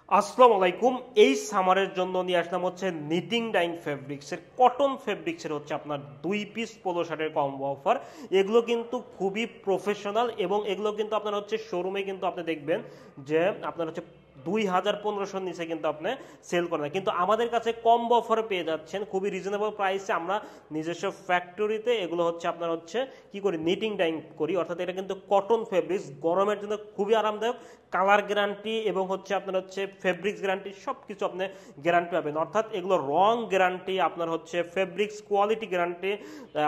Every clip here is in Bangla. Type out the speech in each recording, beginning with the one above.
আসসালামু আলাইকুম। এই সামারের জন্য নিয়ে আসলাম হচ্ছে নিটিং ডাইং ফেব্রিক্সের কটন ফেব্রিক্সের হচ্ছে আপনার 2 পিস পোলো শার্টের কম্বো অফার। এগুলো কিন্তু খুবই প্রফেশনাল এবং এগুলো কিন্তু আপনার হচ্ছে শোরুমে কিন্তু আপনি দেখবেন যে আপনার হচ্ছে 2000-1500 নিচে কিন্তু আপনি সেল করেন, কিন্তু আমাদের কাছে কম্বো অফারে পেয়ে যাচ্ছেন খুবই রিজনেবল প্রাইসে। আমরা নিজস্ব ফ্যাক্টরিতে এগুলো হচ্ছে আপনার হচ্ছে কি করি, নিটিং ডাইং করি, অর্থাৎ এটা কিন্তু কটন ফেব্রিক্স, গরমের জন্য খুবই আরামদায়ক। কালার গ্যারান্টি এবং হচ্ছে আপনার হচ্ছে ফেব্রিক্স গ্যারান্টি সব কিছু আপনি গ্যারান্টি পাবেন, অর্থাৎ এগুলো রং গ্যারান্টি, আপনার হচ্ছে ফেব্রিক্স কোয়ালিটি গ্যারান্টি,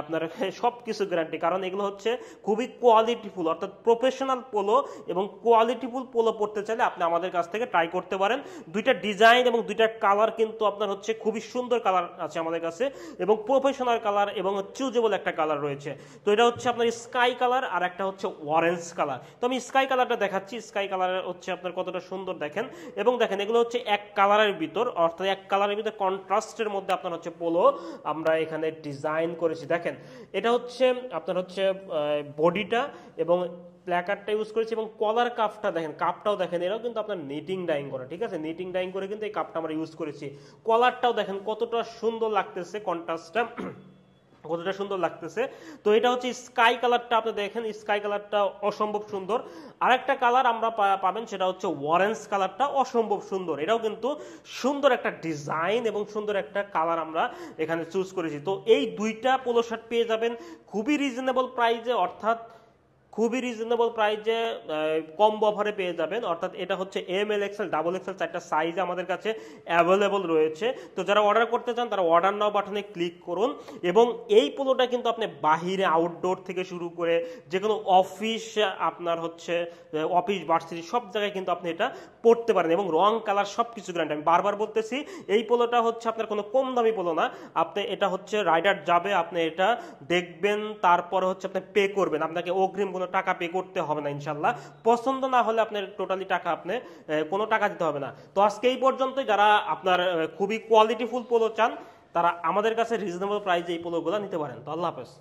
আপনার সব কিছু গ্যারান্টি, কারণ এগুলো হচ্ছে খুবই কোয়ালিটিফুল, অর্থাৎ প্রফেশনাল পোলো এবং কোয়ালিটিফুল পোলো পড়তে চাইলে আপনি আমাদের কাছ থেকে ট্রাই করতে পারেন। দুইটা ডিজাইন এবং দুইটা কালার কিন্তু আপনার হচ্ছে খুবই সুন্দর কালার আছে আমাদের কাছে, এবং প্রফেশনাল কালার এবং চুজেবল একটা কালার রয়েছে। তো এটা হচ্ছে আপনার স্কাই কালার আর একটা হচ্ছে অরেঞ্জ কালার। তো আমি স্কাই কালারটা দেখাচ্ছি। স্কাই কালার হচ্ছে আপনার কতটা সুন্দর দেখেন, এবং দেখেন এগুলো হচ্ছে এক কালারের ভিতর, অর্থাৎ এক কালারের ভিতর কন্ট্রাস্টের মধ্যে আপনার হচ্ছে পোলো আমরা এখানে ডিজাইন করেছি। দেখেন এটা হচ্ছে আপনার হচ্ছে বডিটা এবং প্ল্যাকারটা ইউজ করেছি, এবং কলার কাপটা দেখেন, কাপটাও দেখেন, এরাও কিন্তু আপনার নিটিং ডাইং করা, ঠিক আছে, নিটিং ডাইং করে কিন্তু এই কাপটা আমরা ইউজ করেছি। কলারটাও দেখেন কতটা সুন্দর লাগতেছে, কন্ট্রাস্টটা কতটা সুন্দর লাগতেছে। তো এটা হচ্ছে স্কাই কালারটা, আপনি দেখেন স্কাই কালারটা অসম্ভব সুন্দর। আরেকটা কালার আমরা পাবেন, সেটা হচ্ছে অরেঞ্জ কালারটা অসম্ভব সুন্দর, এটাও কিন্তু সুন্দর একটা ডিজাইন এবং সুন্দর একটা কালার আমরা এখানে চুজ করেছি। তো এই দুইটা পোলো শার্ট পেয়ে যাবেন খুবই রিজনেবল প্রাইসে, অর্থাৎ খুবই রিজনেবল প্রাইসে কম্বো অফারে পেয়ে যাবেন। অর্থাৎ এটা হচ্ছে ML XL XXL চারটা সাইজে আমাদের কাছে অ্যাভেলেবল রয়েছে। তো যারা অর্ডার করতে চান তারা অর্ডার নাও বাটনে ক্লিক করুন, এবং এই পোলোটা কিন্তু আপনি বাহিরে আউটডোর থেকে শুরু করে যে কোনো অফিস, আপনার হচ্ছে অফিস ভার্সিটি সব জায়গায় কিন্তু আপনি এটা পড়তে পারেন, এবং রং কালার সব কিছু গ্যারান্টি। আমি বারবার বলতেছি এই পোলোটা হচ্ছে আপনার কোনো কম দামি পোলো না। আপনি এটা হচ্ছে রাইডার যাবে, আপনি এটা দেখবেন, তারপরে হচ্ছে আপনি পে করবেন, আপনাকে অগ্রিম কোনো টাকা পে করতে হবে না ইনশাল্লাহ। পছন্দ না হলে আপনার টোটালি টাকা আপনি কোনো টাকা দিতে হবে না। তো আজকে এই পর্যন্তই। যারা আপনার খুবই কোয়ালিটিফুল পোলো চান তারা আমাদের কাছে রিজনেবল প্রাইসে এই পোলোগুলো নিতে পারেন। তো আল্লাহ হাফেজ।